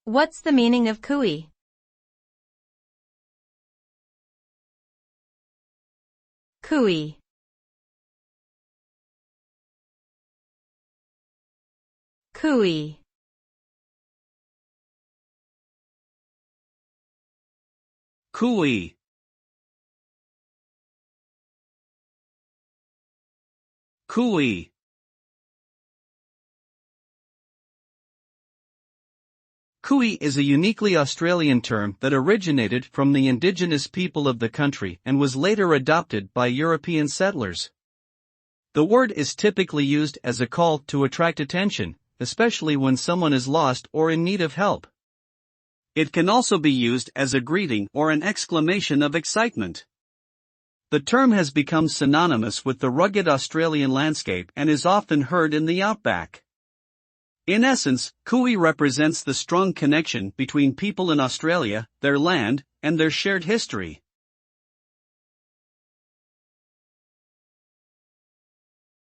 What's the meaning of cooee? Cooee. Cooee. Cooee. Cooee. Cooee is a uniquely Australian term that originated from the indigenous people of the country and was later adopted by European settlers. The word is typically used as a call to attract attention, especially when someone is lost or in need of help. It can also be used as a greeting or an exclamation of excitement. The term has become synonymous with the rugged Australian landscape and is often heard in the outback. In essence, cooee represents the strong connection between people in Australia, their land, and their shared history.